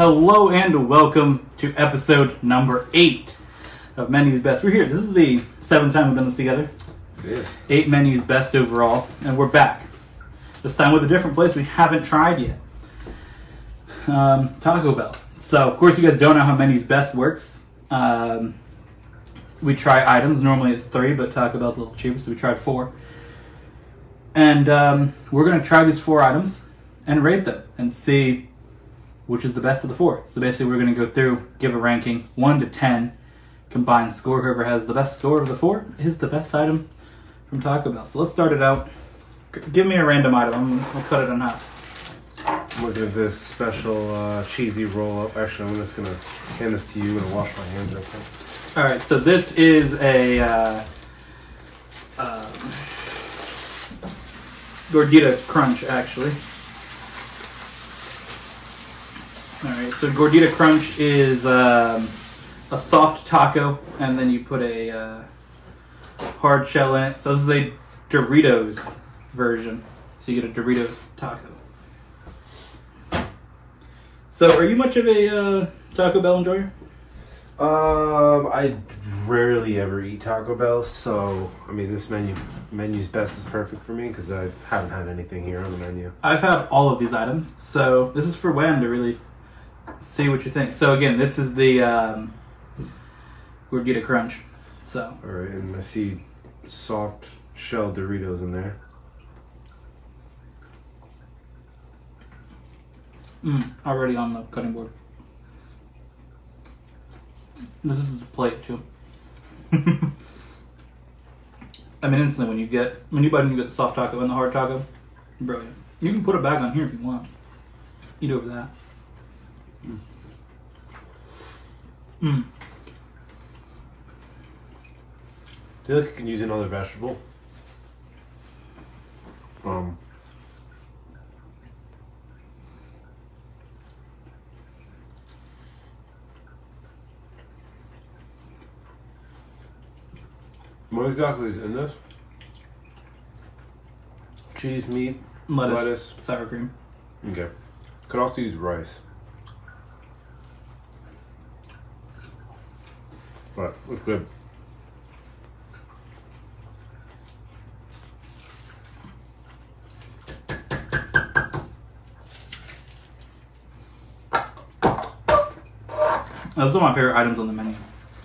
Hello and welcome to episode number 8 of Menus Best. We're here. This is the 7th time we've done this together. It is. 8 Menus Best overall, and we're back. This time with a different place we haven't tried yet. Taco Bell. So, of course, you guys don't know how Menus Best works. We try items. Normally it's 3, but Taco Bell's a little cheaper, so we tried 4. And we're going to try these 4 items and rate them and see which is the best of the 4. So basically we're going to go through, give a ranking, 1 to 10, combined score. Whoever has the best score of the 4 is the best item from Taco Bell. So let's start it out. Give me a random item. I'll cut it in half. I'm going to give this special cheesy roll-up. Actually, I'm just going to hand this to you and wash my hands real quick. Alright, so this is a Gordita Crunch, actually. Alright, so Gordita Crunch is a soft taco, and then you put a hard shell in it. So this is a Doritos version. So you get a Doritos taco. So are you much of a Taco Bell enjoyer? I rarely ever eat Taco Bell, so I mean this menu's best is perfect for me because I haven't had anything here on the menu. I've had all of these items, so this is for Wham to really see what you think. So again, this is the Gordita Crunch. So alright, and I see soft shell Doritos in there. Already on the cutting board. This is the plate too. I mean, instantly when you get the soft taco and the hard taco, brilliant. You can put it back on here if you want. Eat over that. Do you think I can use another vegetable? What exactly is in this? Cheese, meat, lettuce, sour cream. Okay. Could also use rice. But looks good. Those are my favorite items on the menu,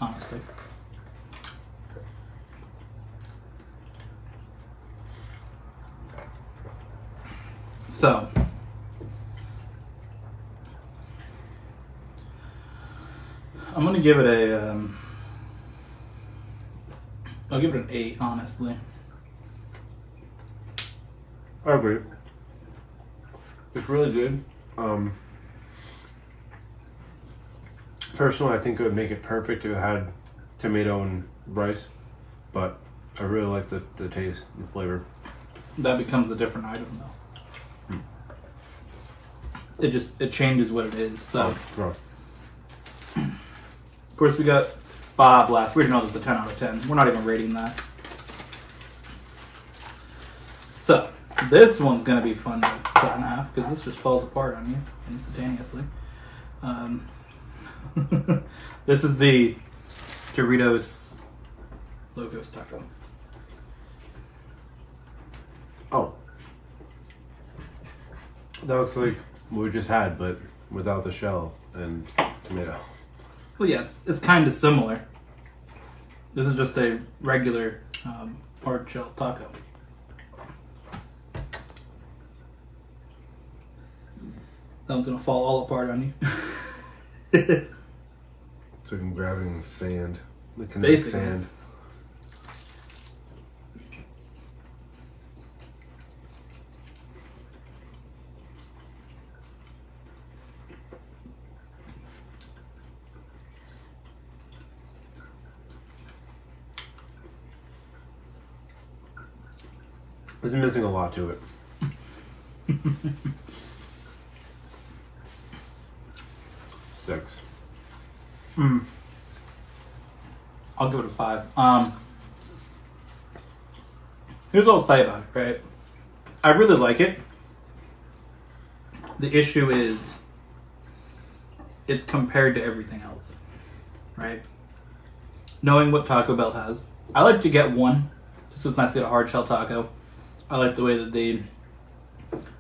honestly. So, I'm gonna give it a. I'll give it an 8, honestly. I agree. It's really good. Personally, I think it would make it perfect if it had tomato and rice, but I really like the taste and the flavor. That becomes a different item, though. It changes what it is. So, Right. Of course, we got Baja Blast. We already know this is a 10 out of 10. We're not even rating that. So, this one's going to be fun to cut in half because this just falls apart on you instantaneously. This is the Doritos Locos Taco. Oh. That looks like what we just had, but without the shell and tomato. Well, yeah, it's kind of similar. This is just a regular hard shell taco. That one's gonna fall all apart on you. So I'm grabbing sand, the kinetic Basically. sand. It's missing a lot to it. Six. I'll give it a 5. Here's what I'll say about it, right? I really like it. The issue is it's compared to everything else, right? Knowing what Taco Bell has, I like to get one. Just it's nice to get a hard shell taco. I like the way that the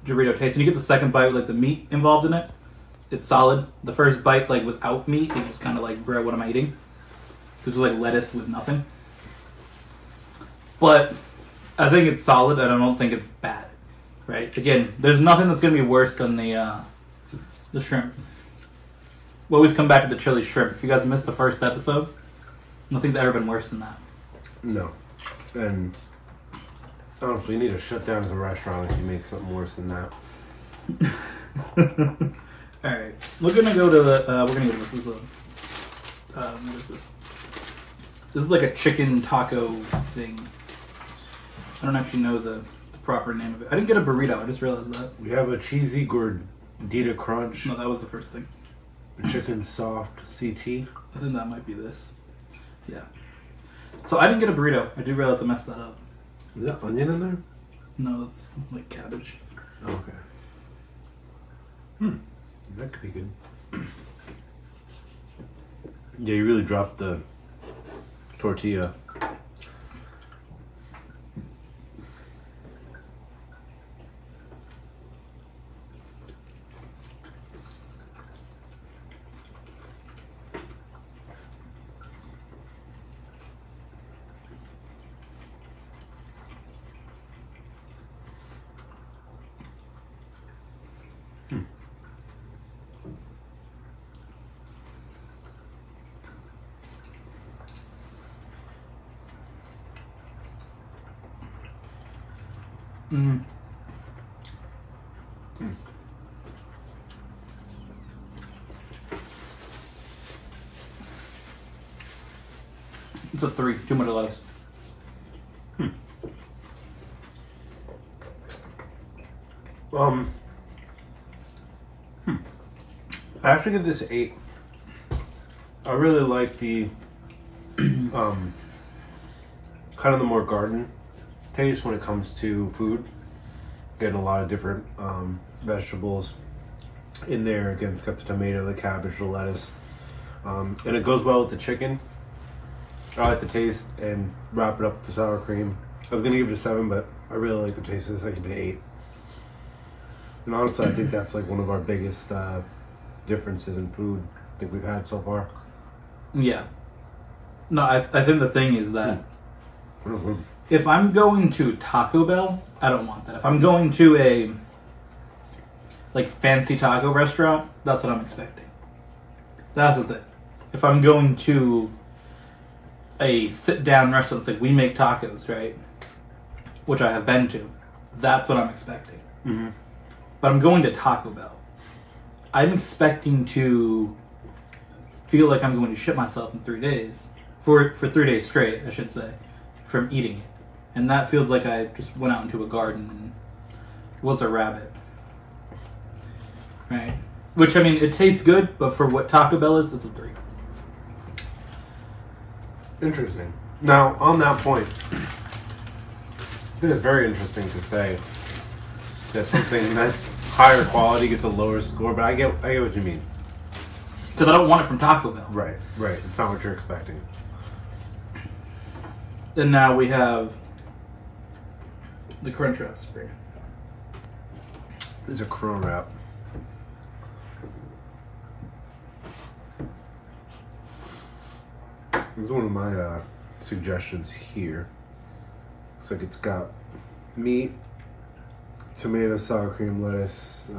Dorito tastes. And you get the second bite with like the meat involved in it. It's solid. The first bite, like without meat, it's just kind of like, bro, what am I eating? It's like lettuce with nothing. But I think it's solid, and I don't think it's bad. Right? Again, there's nothing that's going to be worse than the shrimp. We always come back to the chili shrimp. If you guys missed the first episode, nothing's ever been worse than that. No. And honestly, you need to shut down the restaurant if you make something worse than that. Alright. We're going to go to the... we're going to go to this. This is what is this? This is like a chicken taco thing. I don't actually know the proper name of it. I didn't get a burrito. I just realized that. We have a cheesy gordita crunch. No, that was the first thing. Chicken soft CT. I think that might be this. Yeah. So I didn't get a burrito. I do realize I messed that up. Is that onion in there? No, that's like cabbage. Okay. That could be good. Yeah, you really dropped the tortilla. It's a 3. Too much lettuce. I actually give this 8. I really like the kind of the more garden taste when it comes to food. Getting a lot of different vegetables in there. Again, it's got the tomato, the cabbage, the lettuce, and it goes well with the chicken. I like the taste, and wrap it up with the sour cream. I was gonna give it a 7, but I really like the taste of this. I give it an 8. And honestly, I think that's like one of our biggest differences in food I think we've had so far. Yeah. No, I think the thing is that if I'm going to Taco Bell, I don't want that. If I'm going to a like fancy taco restaurant, that's what I'm expecting. That's the thing. If I'm going to a sit-down restaurant that's like, we make tacos, right? Which I have been to. That's what I'm expecting. Mm-hmm. But I'm going to Taco Bell. I'm expecting to feel like I'm going to shit myself in 3 days. For 3 days straight, I should say. From eating it. And that feels like I just went out into a garden and was a rabbit. Right? Which, I mean, it tastes good, but for what Taco Bell is, it's a 3. Interesting. Now, on that point, I think it's very interesting to say that something that's higher quality gets a lower score, but I get what you mean. Because I don't want it from Taco Bell. Right. It's not what you're expecting. And now we have the Crunchwrap Supreme. This is a Crunch Wrap. This is one of my suggestions here. Looks like it's got meat, tomato, sour cream, lettuce,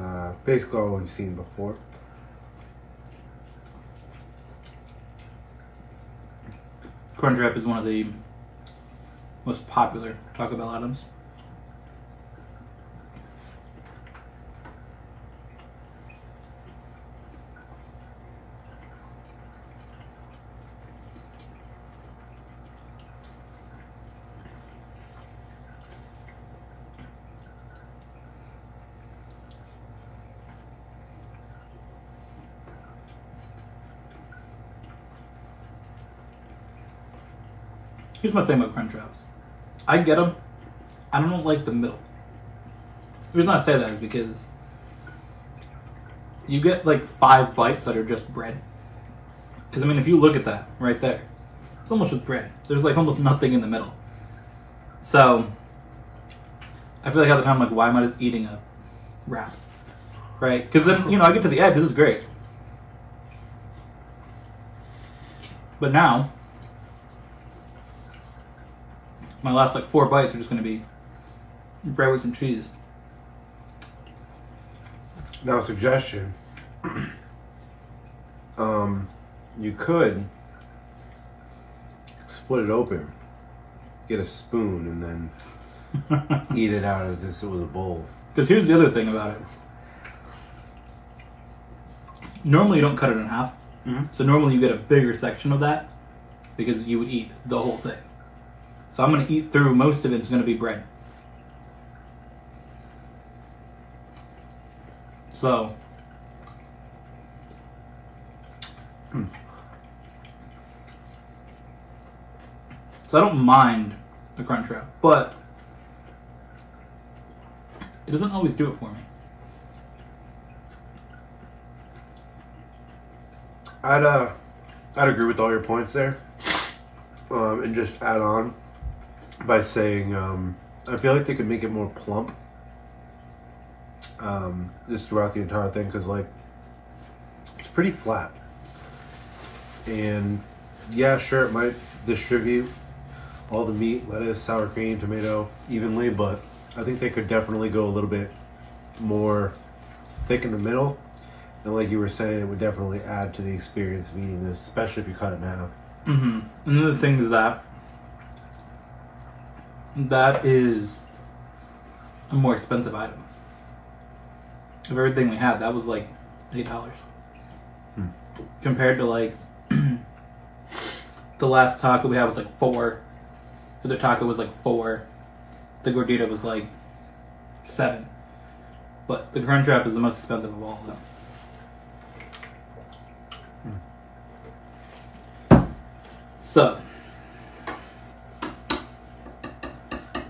basically all we've seen before. Crunchwrap is one of the most popular Taco Bell items. Here's my thing about Crunchwraps. I get them. I don't like the middle. The reason I say that is because you get like 5 bites that are just bread. Because I mean, if you look at that right there, it's almost just bread. There's like almost nothing in the middle. So I feel like at the time, like, why am I just eating a wrap? Right? Because then, you know, I get to the end, this is great. But now, my last like 4 bites are just going to be bread with some cheese. Now, suggestion. You could split it open, get a spoon, and then eat it out of this with a bowl. Because here's the other thing about it. Normally you don't cut it in half. Mm-hmm. So normally you get a bigger section of that because you would eat the whole thing. So I'm going to eat through most of it. It's going to be bread. So I don't mind the Crunchwrap, but it doesn't always do it for me. I'd agree with all your points there, and just add on by saying I feel like they could make it more plump, just throughout the entire thing, because like it's pretty flat, and yeah, sure, it might distribute all the meat, lettuce, sour cream, tomato evenly, but I think they could definitely go a little bit more thick in the middle. And like you were saying, it would definitely add to the experience of eating this, especially if you cut it in half. Mm-hmm. Another thing is that is a more expensive item. Of everything we had, that was like $8. Compared to like the last taco we had was like 4. The other taco was like 4. The gordita was like 7. But the Crunchwrap is the most expensive of all of them. So,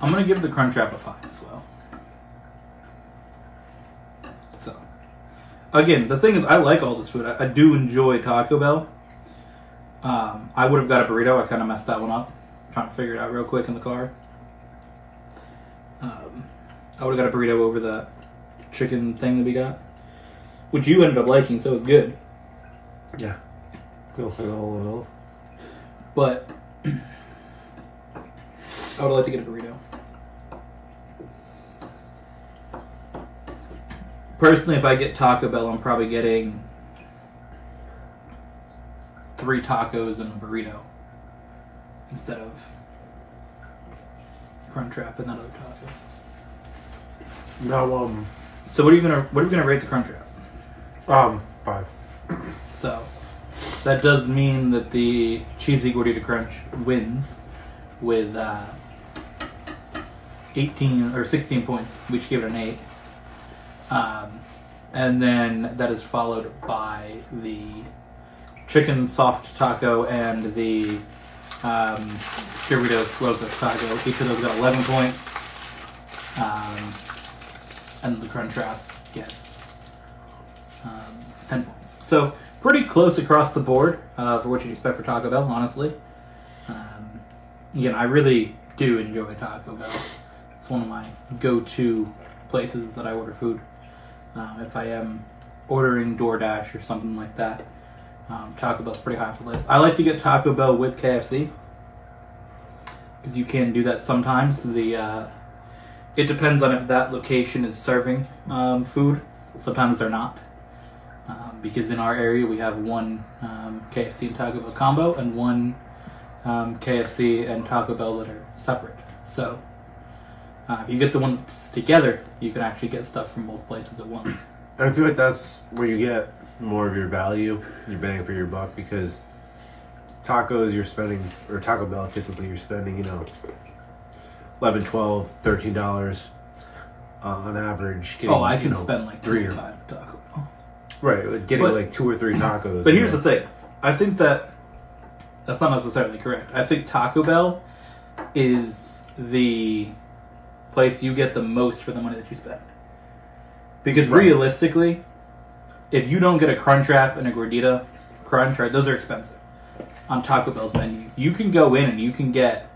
I'm going to give the Crunchwrap a 5 as well. So, again, the thing is, I like all this food. I do enjoy Taco Bell. I would have got a burrito. I kind of messed that one up. I'm trying to figure it out real quick in the car. I would have got a burrito over the chicken thing that we got, which you ended up liking, so it was good. Yeah. Feel free all. But I would like to get a burrito. Personally, if I get Taco Bell, I'm probably getting 3 tacos and a burrito instead of Crunchwrap and that other taco. Now, So what are you gonna rate the Crunchwrap? 5. So that does mean that the Cheesy Gordita Crunch wins with 18 or 16 points. We each gave it an 8. And then that is followed by the Chicken Soft Taco and the Doritos Slow Cook Taco. Each of those got 11 points. And the Crunchwrap gets 10 points. So pretty close across the board for what you'd expect for Taco Bell, honestly. Again, I really do enjoy Taco Bell. It's one of my go-to places that I order food. If I am ordering DoorDash or something like that, Taco Bell's pretty high on the list. I like to get Taco Bell with KFC because you can do that sometimes. It depends on if that location is serving food. Sometimes they're not. Because in our area we have one KFC and Taco Bell combo and one KFC and Taco Bell that are separate. So if you get the ones together, you can actually get stuff from both places at once. And I feel like that's where you get more of your value, your bang for your buck, because tacos you're spending, or Taco Bell typically you're spending, $11, $12, $13 on average. Getting, I can spend like 3 or 5 Taco Bell. Right, like getting like 2 or 3 tacos. But here's the thing. I think that's not necessarily correct. I think Taco Bell is the place you get the most for the money that you spend. Because realistically, if you don't get a Crunchwrap and a Gordita Crunch, right, those are expensive on Taco Bell's menu. You can go in and you can get,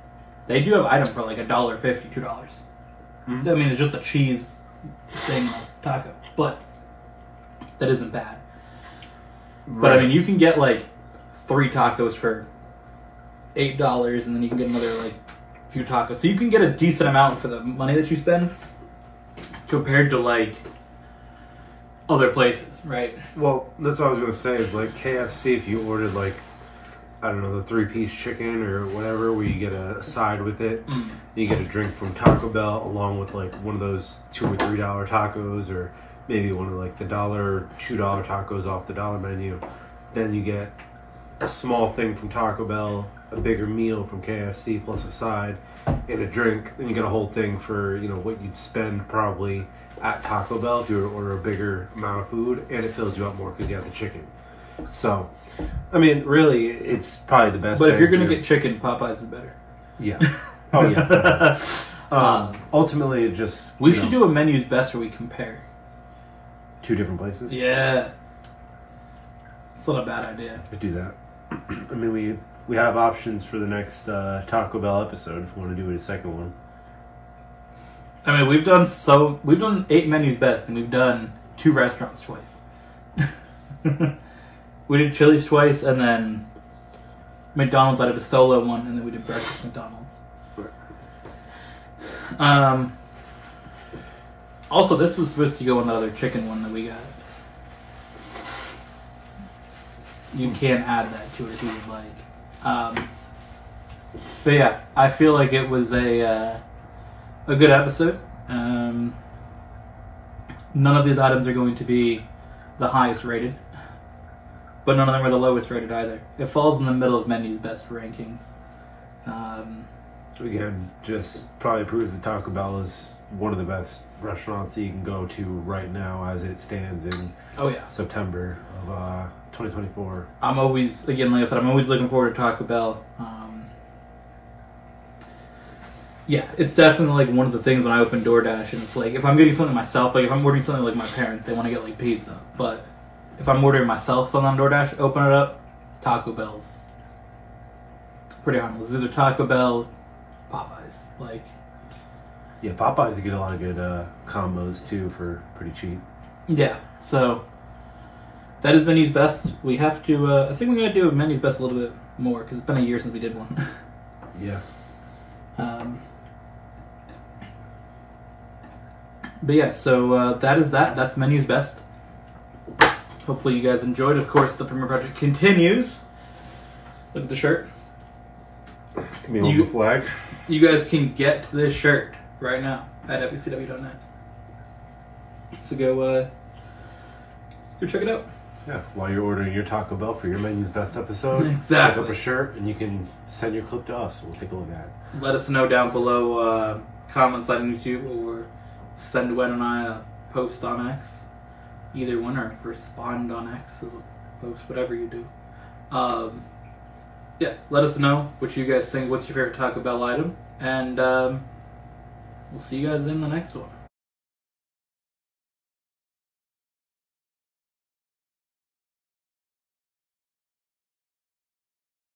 they do have items for like $1.50, $2. Mm-hmm. I mean, it's just a cheese thing taco, but that isn't bad. Right. But I mean, you can get like 3 tacos for $8, and then you can get another like few tacos. So you can get a decent amount for the money that you spend compared to like other places, right? Well, that's what I was going to say is like KFC, if you ordered like, I don't know, the 3-piece chicken or whatever, where you get a side with it, you get a drink from Taco Bell along with like one of those $2 or $3 tacos, or maybe one of like the $1 or $2 tacos off the dollar menu. Then you get a small thing from Taco Bell, a bigger meal from KFC plus a side and a drink. Then you get a whole thing for, you know, what you'd spend probably at Taco Bell if you were to order a bigger amount of food, and it fills you up more because you have the chicken. So, I mean, really, it's probably the best. But if you're going to get chicken, Popeyes is better. Yeah. Oh, yeah. Ultimately, it just... We should do a menu's best where we compare. 2 different places? Yeah. It's not a bad idea. Could do that. I mean, we have options for the next Taco Bell episode if we want to do a second one. I mean, we've done 8 menus best, and we've done 2 restaurants twice. We did Chili's twice, and then McDonald's. I did a solo one, and then we did breakfast McDonald's. Also, this was supposed to go on that other chicken one that we got. You can add that to it if you would like. But yeah, I feel like it was a good episode. None of these items are going to be the highest rated, but none of them are the lowest rated either. It falls in the middle of Menu's best rankings. Again, just probably proves that Taco Bell is one of the best restaurants that you can go to right now as it stands in September of 2024. I'm always, again, like I said, I'm always looking forward to Taco Bell. Yeah, it's definitely like one of the things when I open DoorDash, and it's like if I'm getting something myself, like if I'm ordering something like my parents, they want to get like pizza, but if I'm ordering myself something on DoorDash, open it up, Taco Bell's pretty harmless. It's either Taco Bell, Popeyes, like. Yeah, Popeyes, you get a lot of good combos too for pretty cheap. Yeah, so that is Menu's best. We have to. I think we're gonna do Menu's best a little bit more because it's been a year since we did one. Yeah. But yeah, so that is that. That's Menu's best. Hopefully you guys enjoyed. Of course, the Premier Project continues. Look at the shirt. Can we hold the flag? You guys can get this shirt right now at WCW.net. So go check it out. Yeah, while you're ordering your Taco Bell for your Menu's best episode, exactly. Pick up a shirt and you can send your clip to us and we'll take a look at it. Let us know down below, comments on YouTube, or send Gwen and I a post on X. Either one, or respond on X as a post, whatever you do. Yeah, let us know what you guys think. What's your favorite Taco Bell item? And we'll see you guys in the next one.